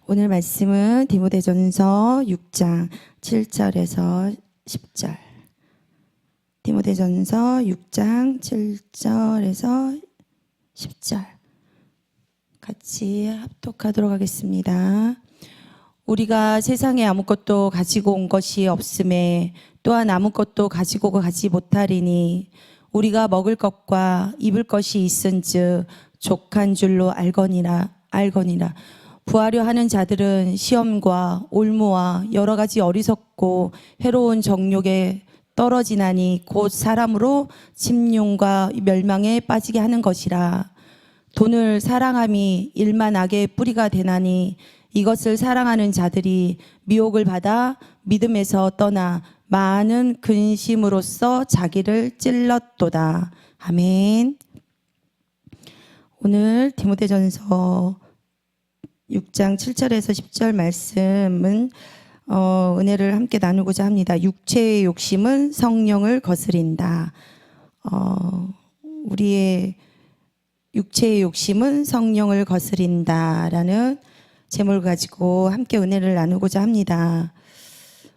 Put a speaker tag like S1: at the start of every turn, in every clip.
S1: 오늘 말씀은 디모데전서 6장 7절에서 10절. 디모데전서 6장 7절에서 10절. 같이 합독하도록 하겠습니다. 우리가 세상에 아무것도 가지고 온 것이 없음에 또한 아무것도 가지고 가지 못하리니 우리가 먹을 것과 입을 것이 있은즉 족한 줄로 알거니라. 부하려 하는 자들은 시험과 올무와 여러 가지 어리석고 해로운 정욕에 떨어지나니 곧 사람으로 침륜과 멸망에 빠지게 하는 것이라. 돈을 사랑함이 일만 악의 뿌리가 되나니 이것을 사랑하는 자들이 미혹을 받아 믿음에서 떠나 많은 근심으로써 자기를 찔렀도다. 아멘. 오늘 디모데전서 6장 7절에서 10절 말씀은 은혜를 함께 나누고자 합니다. 육체의 욕심은 성령을 거스린다. 우리의 육체의 욕심은 성령을 거스린다라는 제목을 가지고 함께 은혜를 나누고자 합니다.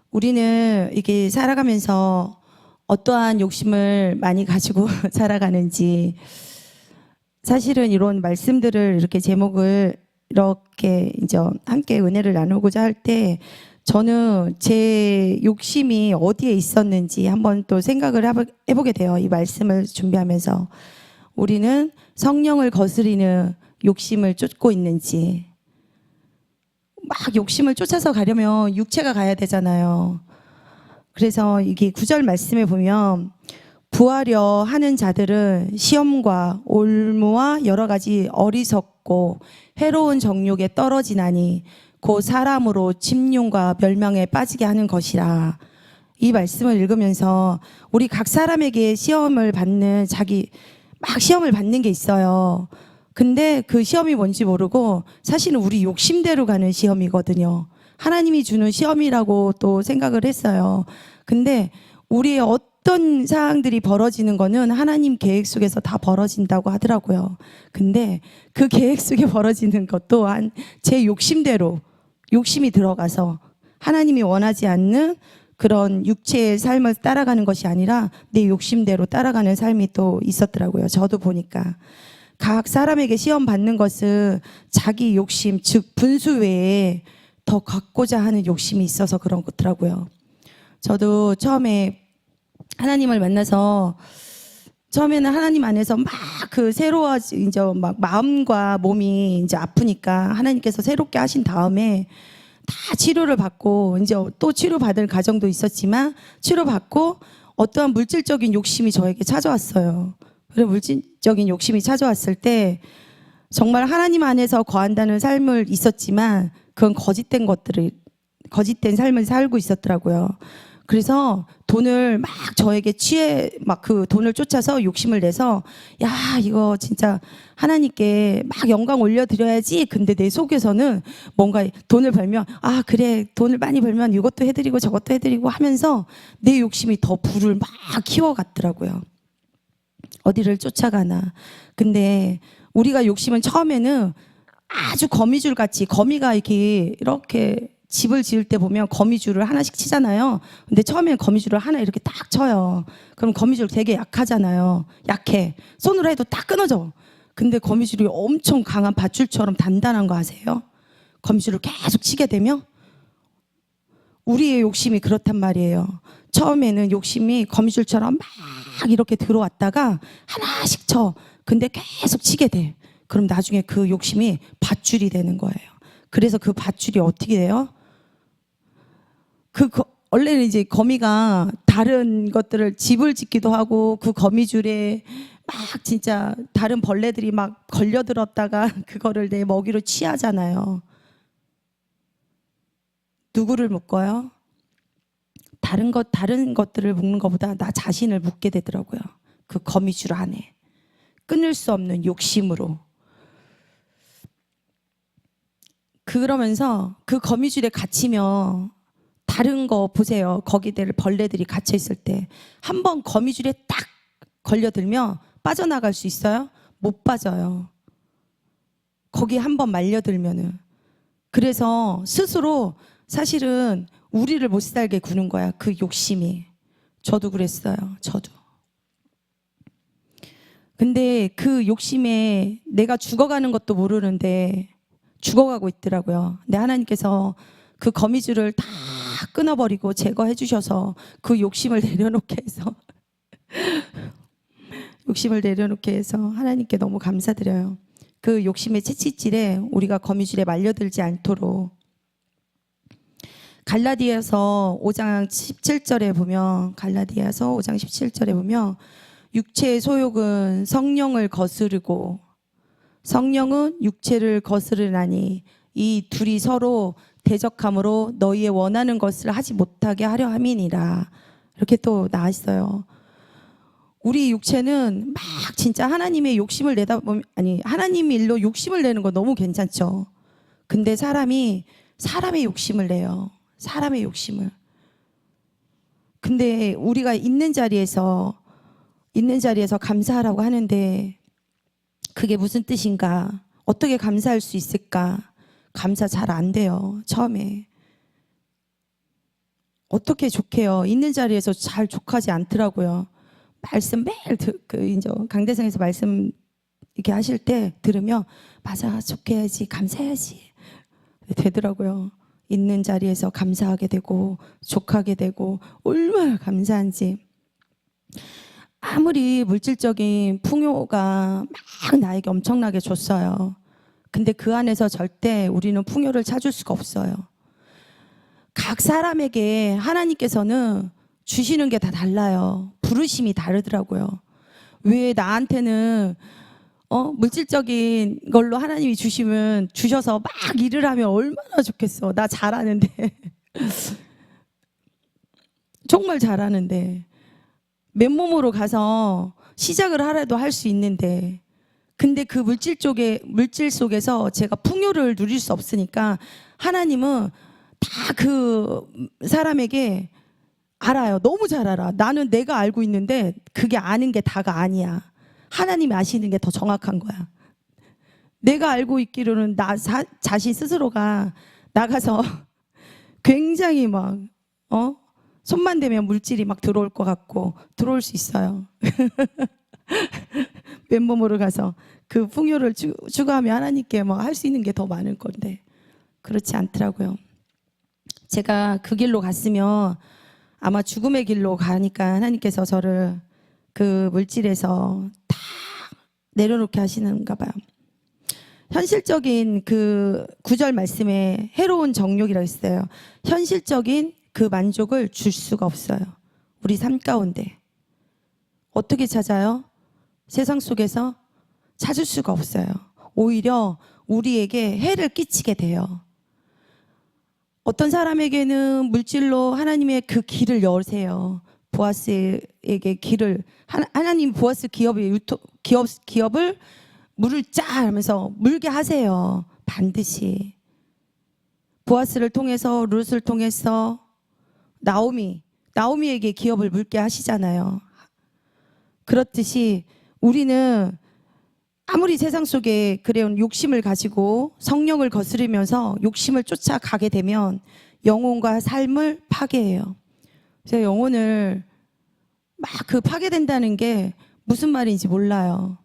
S1: 우리는 이게 살아가면서 어떠한 욕심을 많이 가지고 살아가는지, 사실은 이런 말씀들을 이렇게 제목을 이렇게 이제 함께 은혜를 나누고자 할 때 저는 제 욕심이 어디에 있었는지 한번 또 생각을 해보게 돼요. 이 말씀을 준비하면서 우리는 성령을 거스리는 욕심을 쫓고 있는지, 막 욕심을 쫓아서 가려면 육체가 가야 되잖아요. 그래서 이게 9절 말씀에 보면 부하려 하는 자들은 시험과 올무와 여러 가지 어리석고 해로운 정욕에 떨어지나니 곧 사람으로 침륜과 멸망에 빠지게 하는 것이라. 이 말씀을 읽으면서 우리 각 사람에게 시험을 받는 시험을 받는 게 있어요. 근데 그 시험이 뭔지 모르고 사실은 우리 욕심대로 가는 시험이거든요. 하나님이 주는 시험이라고 또 생각을 했어요. 근데 우리의 어떤 사항들이 벌어지는 거는 하나님 계획 속에서 다 벌어진다고 하더라고요. 근데 그 계획 속에 벌어지는 것 또한 제 욕심대로 욕심이 들어가서 하나님이 원하지 않는 그런 육체의 삶을 따라가는 것이 아니라 내 욕심대로 따라가는 삶이 또 있었더라고요. 저도 보니까 각 사람에게 시험 받는 것은 자기 욕심, 즉 분수 외에 더 갖고자 하는 욕심이 있어서 그런 거더라고요. 저도 처음에 하나님을 만나서 처음에는 하나님 안에서 막 이제 막 마음과 몸이 이제 아프니까 하나님께서 새롭게 하신 다음에 다 치료를 받고 이제 또 치료받을 과정도 있었지만 치료받고 어떠한 물질적인 욕심이 저에게 찾아왔어요. 그래서 물질적인 욕심이 찾아왔을 때 정말 하나님 안에서 거한다는 삶을 있었지만 그건 거짓된 삶을 살고 있었더라고요. 그래서 돈을 막 저에게 막 그 돈을 쫓아서 욕심을 내서 야, 이거 진짜 하나님께 막 영광 올려드려야지. 근데 내 속에서는 뭔가 돈을 벌면 그래, 돈을 많이 벌면 이것도 해드리고 저것도 해드리고 하면서 내 욕심이 더 불을 막 키워갔더라고요. 어디를 쫓아가나. 근데 우리가 욕심은 처음에는 아주 거미줄같이, 거미가 이렇게 집을 지을 때 보면 거미줄을 하나씩 치잖아요. 근데 처음에는 거미줄을 하나 이렇게 딱 쳐요. 그럼 거미줄 되게 약하잖아요. 약해. 손으로 해도 딱 끊어져. 근데 거미줄이 엄청 강한 밧줄처럼 단단한 거 아세요? 거미줄을 계속 치게 되면 우리의 욕심이 그렇단 말이에요. 처음에는 욕심이 거미줄처럼 막 이렇게 들어왔다가 하나씩 쳐. 근데 계속 치게 돼. 그럼 나중에 그 욕심이 밧줄이 되는 거예요. 그래서 그 밧줄이 어떻게 돼요? 원래는 이제 거미가 다른 것들을 집을 짓기도 하고 그 거미줄에 막 진짜 다른 벌레들이 막 걸려들었다가 그거를 내 먹이로 취하잖아요. 누구를 묶어요? 다른 것들을 묶는 것보다 나 자신을 묶게 되더라고요. 그 거미줄 안에. 끊을 수 없는 욕심으로. 그러면서 그 거미줄에 갇히면 다른 거 보세요. 거기들 벌레들이 갇혀 있을 때 한 번 거미줄에 딱 걸려들면 빠져나갈 수 있어요? 못 빠져요. 거기 한 번 말려들면은 그래서 스스로 사실은 우리를 못 살게 구는 거야. 그 욕심이. 저도 그랬어요. 저도. 근데 그 욕심에 내가 죽어가는 것도 모르는데 죽어가고 있더라고요. 근데 하나님께서 그 거미줄을 다 끊어버리고 제거해 주셔서 그 욕심을 내려놓게 해서 욕심을 내려놓게 해서 하나님께 너무 감사드려요. 그 욕심의 채찍질에 우리가 거미줄에 말려들지 않도록. 갈라디아서 5장 17절에 보면, 갈라디아서 5장 17절에 보면 육체의 소욕은 성령을 거스르고 성령은 육체를 거스르나니 이 둘이 서로 대적함으로 너희의 원하는 것을 하지 못하게 하려 함이니라. 이렇게 또 나와 있어요. 우리 육체는 막 진짜 하나님의 욕심을 내다 보면, 아니 하나님 일로 욕심을 내는 거 너무 괜찮죠. 근데 사람의 욕심을 내요. 사람의 욕심을. 근데 우리가 있는 자리에서 감사하라고 하는데 그게 무슨 뜻인가? 어떻게 감사할 수 있을까? 감사 잘 안 돼요. 처음에. 어떻게 족해요? 있는 자리에서 잘 족하지 않더라고요. 말씀 매일 이제 강대상에서 말씀 이렇게 하실 때 들으면 맞아, 족해야지, 감사해야지 되더라고요. 있는 자리에서 감사하게 되고 족하게 되고 얼마나 감사한지. 아무리 물질적인 풍요가 막 나에게 엄청나게 줬어요. 근데 그 안에서 절대 우리는 풍요를 찾을 수가 없어요. 각 사람에게 하나님께서는 주시는 게 다 달라요. 부르심이 다르더라고요. 왜 나한테는 물질적인 걸로 하나님이 주셔서 막 일을 하면 얼마나 좋겠어. 나 잘하는데. 정말 잘하는데. 맨몸으로 가서 시작을 하라도 할 수 있는데. 근데 그 물질 속에서 제가 풍요를 누릴 수 없으니까 하나님은 다 그 사람에게 알아요. 너무 잘 알아. 나는 내가 알고 있는데 그게 아는 게 다가 아니야. 하나님이 아시는 게 더 정확한 거야. 내가 알고 있기로는 나 자신 스스로가 나가서 굉장히 막 손만 대면 물질이 막 들어올 것 같고 들어올 수 있어요. 맨몸으로 가서 그 풍요를 추구하면 하나님께 뭐 할 수 있는 게 더 많을 건데 그렇지 않더라고요. 제가 그 길로 갔으면 아마 죽음의 길로 가니까 하나님께서 저를 그 물질에서 다 내려놓게 하시는가 봐요. 현실적인 그 9절 말씀에 해로운 정욕이라고 했어요. 현실적인 그 만족을 줄 수가 없어요. 우리 삶 가운데. 어떻게 찾아요? 세상 속에서 찾을 수가 없어요. 오히려 우리에게 해를 끼치게 돼요. 어떤 사람에게는 물질로 하나님의 그 길을 여세요. 보아스에게 길을, 하나님 보아스 기업을 물을 짜 하면서 물게 하세요. 반드시. 보아스를 통해서, 룻을 통해서 나오미에게 기업을 물게 하시잖아요. 그렇듯이 우리는 아무리 세상 속에 그래온 욕심을 가지고 성령을 거스르면서 욕심을 쫓아가게 되면 영혼과 삶을 파괴해요. 그래서 영혼을 막 그 파괴된다는 게 무슨 말인지 몰라요.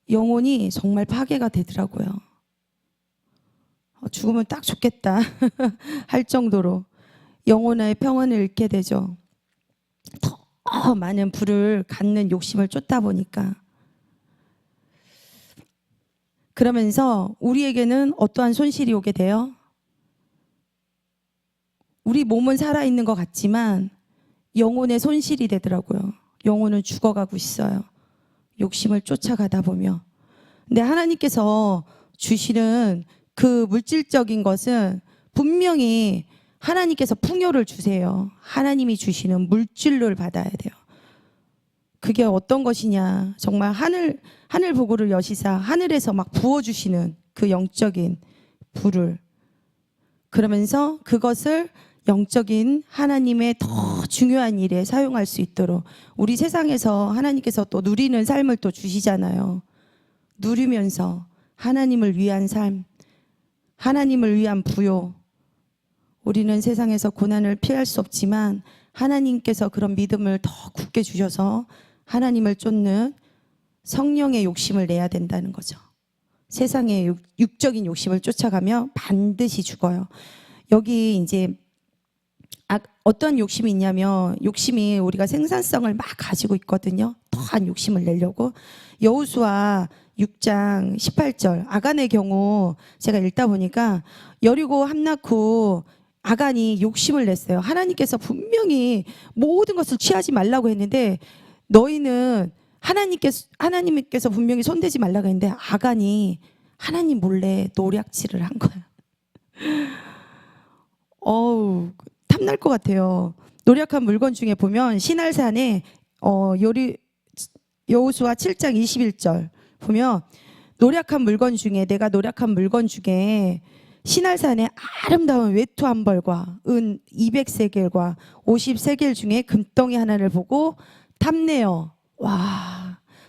S1: 영혼이 정말 파괴가 되더라고요. 죽으면 딱 좋겠다 할 정도로 영혼의 평안을 잃게 되죠. 더 많은 부를 갖는 욕심을 쫓다 보니까. 그러면서 우리에게는 어떠한 손실이 오게 돼요? 우리 몸은 살아있는 것 같지만 영혼의 손실이 되더라고요. 영혼은 죽어가고 있어요. 욕심을 쫓아가다 보면. 근데 하나님께서 주시는 그 물질적인 것은 분명히 하나님께서 풍요를 주세요. 하나님이 주시는 물질로를 받아야 돼요. 그게 어떤 것이냐? 정말 하늘 보고를 여시사 하늘에서 막 부어주시는 그 영적인 불을. 그러면서 그것을 영적인 하나님의 더 중요한 일에 사용할 수 있도록 우리 세상에서 하나님께서 또 누리는 삶을 또 주시잖아요. 누리면서 하나님을 위한 삶, 하나님을 위한 부요. 우리는 세상에서 고난을 피할 수 없지만 하나님께서 그런 믿음을 더 굳게 주셔서 하나님을 쫓는 성령의 욕심을 내야 된다는 거죠. 세상의 육적인 욕심을 쫓아가면 반드시 죽어요. 여기 이제 어떤 욕심이 있냐면, 욕심이 우리가 생산성을 막 가지고 있거든요. 더한 욕심을 내려고. 여호수아 6장 18절 아간의 경우 제가 읽다 보니까 여리고 함나후 아간이 욕심을 냈어요. 하나님께서 분명히 모든 것을 취하지 말라고 했는데, 너희는 하나님께서 분명히 손대지 말라고 했는데 아간이 하나님 몰래 노략질을 한 거야. 탐날 것 같아요. 노략한 물건 중에 보면 시날산에 여호수아 7장 21절 보면 내가 노략한 물건 중에 시날산에 아름다운 외투 한 벌과 은 200세겔과 50세겔 중에 금덩이 하나를 보고 탐내어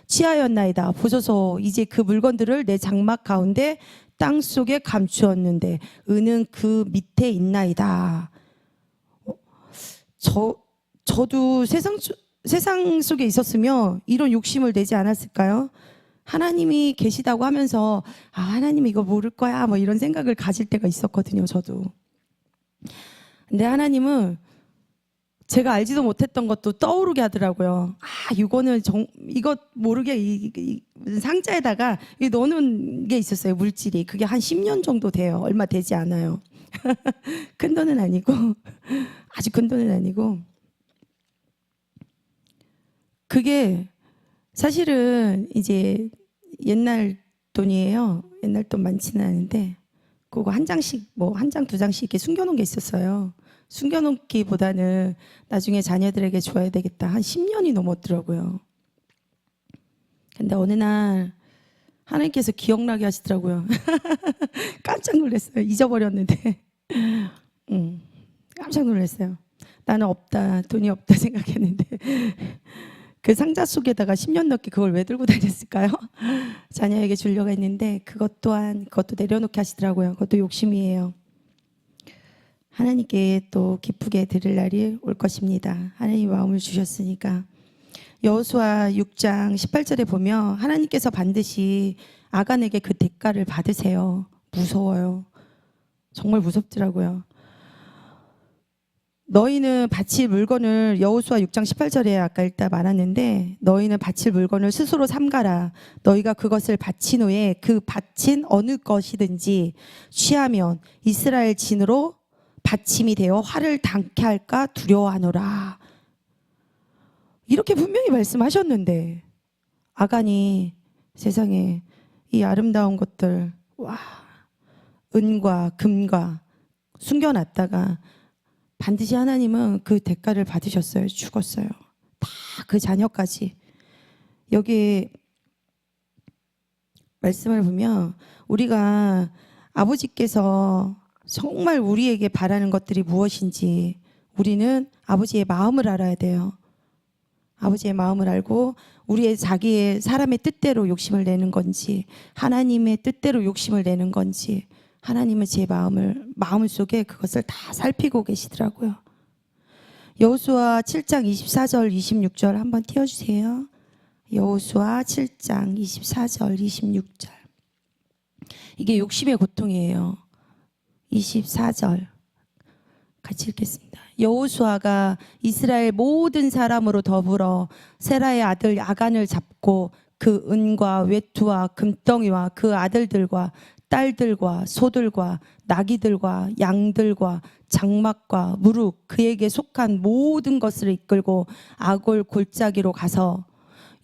S1: 취하였나이다. 보소서, 이제 그 물건들을 내 장막 가운데 땅 속에 감추었는데 은은 그 밑에 있나이다. 저도 세상 속에 있었으면 이런 욕심을 내지 않았을까요? 하나님이 계시다고 하면서 하나님 이거 모를 거야 뭐 이런 생각을 가질 때가 있었거든요. 저도. 근데 하나님은 제가 알지도 못했던 것도 떠오르게 하더라고요. 이거 모르게 상자에다가 넣어놓은 게 있었어요. 물질이. 그게 한 10년 정도 돼요. 얼마 되지 않아요. 큰 돈은 아니고 아주 큰 돈은 아니고, 그게 사실은 이제 옛날 돈이에요. 옛날 돈 많지는 않은데 그거 한 장씩 한 장 두 장씩 이렇게 숨겨놓은 게 있었어요. 숨겨놓기보다는 나중에 자녀들에게 줘야 되겠다. 한 10년이 넘었더라고요. 근데 어느 날 하나님께서 기억나게 하시더라고요. 깜짝 놀랐어요. 잊어버렸는데 깜짝 놀랐어요. 나는 돈이 없다 생각했는데 그 상자 속에다가 10년 넘게 그걸 왜 들고 다녔을까요? 자녀에게 주려고 했는데 그것도 내려놓게 하시더라고요. 그것도 욕심이에요. 하나님께 또 기쁘게 드릴 날이 올 것입니다. 하나님 마음을 주셨으니까. 여호수아 6장 18절에 보면 하나님께서 반드시 아간에게 그 대가를 받으세요. 무서워요. 정말 무섭더라고요. 너희는 바칠 물건을, 여호수아 6장 18절에 아까 읽다 말았는데, 너희는 바칠 물건을 스스로 삼가라. 너희가 그것을 바친 후에 그 바친 어느 것이든지 취하면 이스라엘 진으로 받침이 되어 화를 당케 할까 두려워하노라. 이렇게 분명히 말씀하셨는데 아간이 세상에 이 아름다운 것들 은과 금과 숨겨놨다가 반드시 하나님은 그 대가를 받으셨어요. 죽었어요. 다 그 자녀까지. 여기 말씀을 보면 우리가 아버지께서 정말 우리에게 바라는 것들이 무엇인지 우리는 아버지의 마음을 알아야 돼요. 아버지의 마음을 알고 우리의 자기의 사람의 뜻대로 욕심을 내는 건지 하나님의 뜻대로 욕심을 내는 건지, 하나님은 제 마음속에 그것을 다 살피고 계시더라고요. 여호수아 7장 24절 26절 한번 띄워주세요. 여호수아 7장 24절 26절. 이게 욕심의 고통이에요. 24절 같이 읽겠습니다. 여호수아가 이스라엘 모든 사람으로 더불어 세라의 아들 아간을 잡고 그 은과 외투와 금덩이와 그 아들들과 딸들과 소들과 나귀들과 양들과 장막과 무릇 그에게 속한 모든 것을 이끌고 아골 골짜기로 가서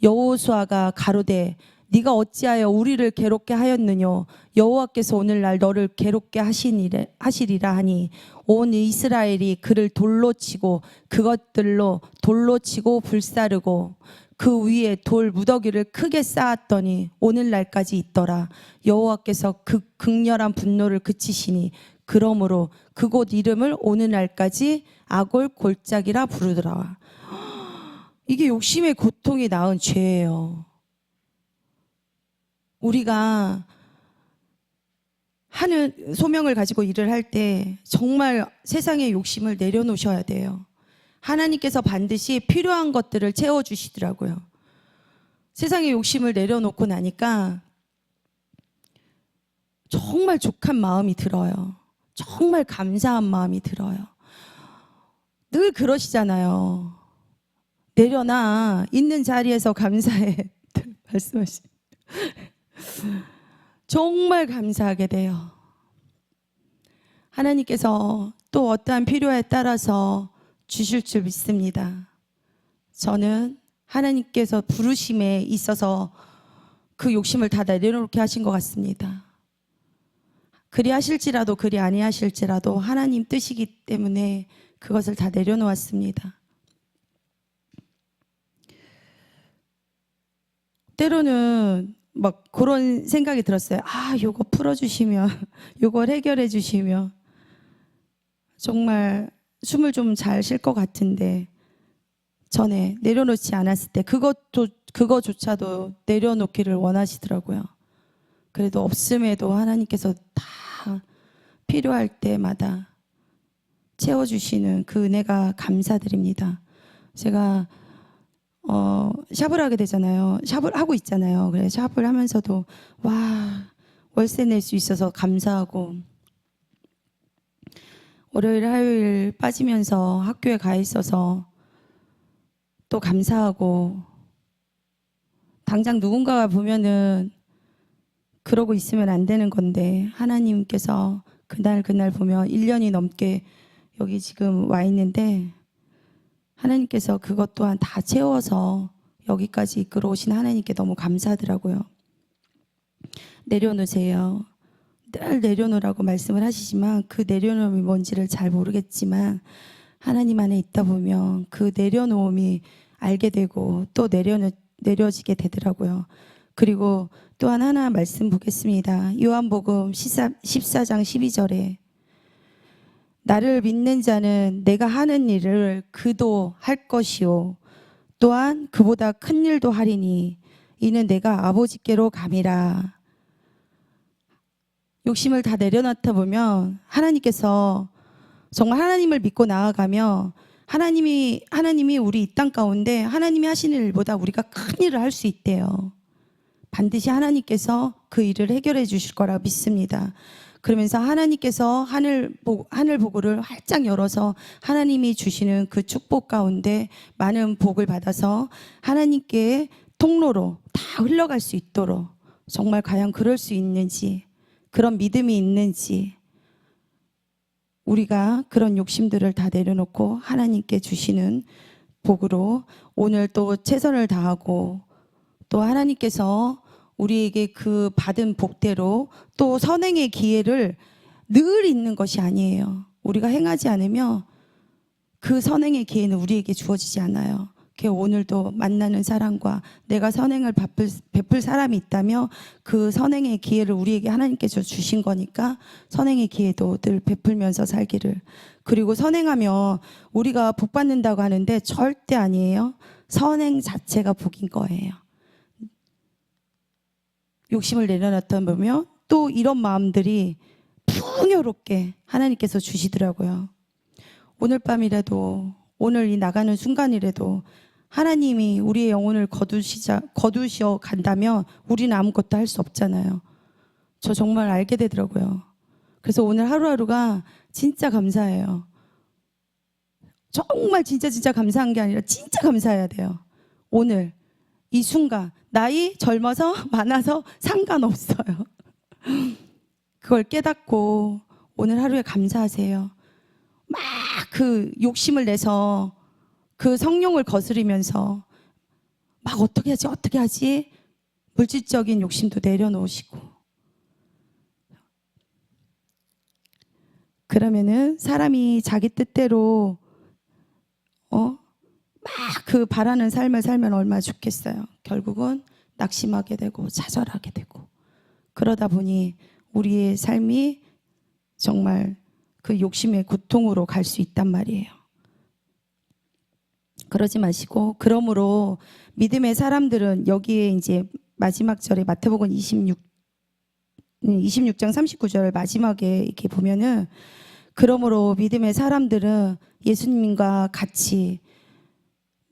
S1: 여호수아가 가로되 네가 어찌하여 우리를 괴롭게 하였느뇨? 여호와께서 오늘날 너를 괴롭게 하시리라 하니 온 이스라엘이 그를 돌로 치고 그것들로 돌로 치고 불사르고 그 위에 돌 무더기를 크게 쌓았더니 오늘날까지 있더라. 여호와께서 그 극렬한 분노를 그치시니 그러므로 그곳 이름을 오늘날까지 아골 골짜기라 부르더라. 이게 욕심의 고통이 낳은 죄예요. 우리가 하는 소명을 가지고 일을 할 때 정말 세상의 욕심을 내려놓으셔야 돼요. 하나님께서 반드시 필요한 것들을 채워주시더라고요. 세상의 욕심을 내려놓고 나니까 정말 족한 마음이 들어요. 정말 감사한 마음이 들어요. 늘 그러시잖아요. 내려놔. 있는 자리에서 감사해. 말씀하시. 정말 감사하게 돼요. 하나님께서 또 어떠한 필요에 따라서 주실 줄 믿습니다. 저는 하나님께서 부르심에 있어서 그 욕심을 다 내려놓게 하신 것 같습니다. 그리 하실지라도 그리 아니하실지라도 하나님 뜻이기 때문에 그것을 다 내려놓았습니다. 때로는 막 그런 생각이 들었어요. 요거 풀어주시면, 요걸 해결해 주시면 정말 숨을 좀 잘 쉴 것 같은데 전에 내려놓지 않았을 때 그거조차도 내려놓기를 원하시더라고요. 그래도 없음에도 하나님께서 다 필요할 때마다 채워주시는 그 은혜가 감사드립니다. 제가 샵을 하게 되잖아요. 샵을 하고 있잖아요. 그래서 샵을 하면서도 월세 낼 수 있어서 감사하고, 월요일 화요일 빠지면서 학교에 가 있어서 또 감사하고, 당장 누군가가 보면은 그러고 있으면 안 되는 건데 하나님께서 그날 보면 1년이 넘게 여기 지금 와 있는데 하나님께서 그것 또한 다 채워서 여기까지 이끌어 오신 하나님께 너무 감사하더라고요. 내려놓으세요. 늘 내려놓으라고 말씀을 하시지만 그 내려놓음이 뭔지를 잘 모르겠지만 하나님 안에 있다 보면 그 내려놓음이 알게 되고 또 내려지게 되더라고요. 그리고 또한 하나 말씀 보겠습니다. 요한복음 14장 12절에 나를 믿는 자는 내가 하는 일을 그도 할 것이요 또한 그보다 큰 일도 하리니 이는 내가 아버지께로 감이라. 욕심을 다 내려놓다 보면 하나님께서 정말 하나님을 믿고 나아가며 하나님이 우리 이 땅 가운데 하나님이 하시는 일보다 우리가 큰 일을 할 수 있대요. 반드시 하나님께서 그 일을 해결해 주실 거라 믿습니다. 그러면서 하나님께서 하늘 보고를 활짝 열어서 하나님이 주시는 그 축복 가운데 많은 복을 받아서 하나님께 통로로 다 흘러갈 수 있도록 정말 과연 그럴 수 있는지, 그런 믿음이 있는지, 우리가 그런 욕심들을 다 내려놓고 하나님께 주시는 복으로 오늘 또 최선을 다하고 또 하나님께서 우리에게 그 받은 복대로 또 선행의 기회를 늘 있는 것이 아니에요. 우리가 행하지 않으면 그 선행의 기회는 우리에게 주어지지 않아요. 오늘도 만나는 사람과 내가 선행을 베풀 사람이 있다면 그 선행의 기회를 우리에게 하나님께서 주신 거니까 선행의 기회도 늘 베풀면서 살기를. 그리고 선행하면 우리가 복 받는다고 하는데 절대 아니에요. 선행 자체가 복인 거예요. 욕심을 내려놨다 보면 또 이런 마음들이 풍요롭게 하나님께서 주시더라고요. 오늘 밤이라도, 오늘 이 나가는 순간이라도 하나님이 우리의 영혼을 거두시어 간다면 우리는 아무것도 할 수 없잖아요. 저 정말 알게 되더라고요. 그래서 오늘 하루하루가 진짜 감사해요. 정말 진짜 감사한 게 아니라 진짜 감사해야 돼요. 오늘 이 순간 나이 젊어서 많아서 상관없어요. 그걸 깨닫고 오늘 하루에 감사하세요. 막 그 욕심을 내서 그 성령을 거스리면서 막 어떻게 하지 물질적인 욕심도 내려놓으시고, 그러면은 사람이 자기 뜻대로 막 그 바라는 삶을 살면 얼마나 좋겠어요. 결국은 낙심하게 되고 좌절하게 되고, 그러다 보니 우리의 삶이 정말 그 욕심의 고통으로 갈 수 있단 말이에요. 그러지 마시고, 그러므로 믿음의 사람들은 여기에 이제 마지막 절에 마태복음 26장 39절 마지막에 이렇게 보면은 그러므로 믿음의 사람들은 예수님과 같이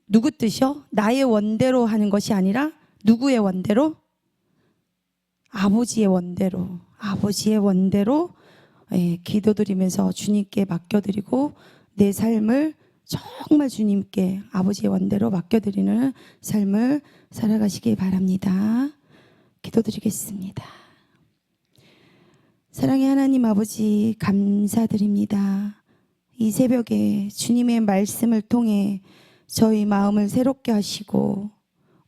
S1: 누구 뜻이요? 나의 원대로 하는 것이 아니라 누구의 원대로? 아버지의 원대로 기도드리면서 주님께 맡겨드리고 내 삶을 정말 주님께 아버지의 원대로 맡겨드리는 삶을 살아가시기 바랍니다. 기도드리겠습니다. 사랑의 하나님 아버지, 감사드립니다. 이 새벽에 주님의 말씀을 통해 저희 마음을 새롭게 하시고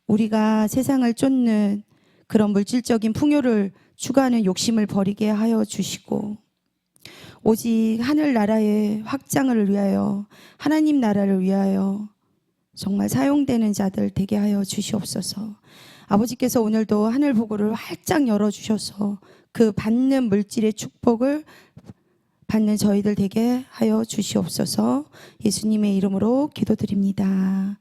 S1: 우리가 세상을 쫓는 그런 물질적인 풍요를 추구하는 욕심을 버리게 하여 주시고 오직 하늘나라의 확장을 위하여 하나님 나라를 위하여 정말 사용되는 자들 되게 하여 주시옵소서. 아버지께서 오늘도 하늘 보고를 활짝 열어주셔서 그 받는 물질의 축복을 받는 저희들 되게 하여 주시옵소서. 예수님의 이름으로 기도드립니다.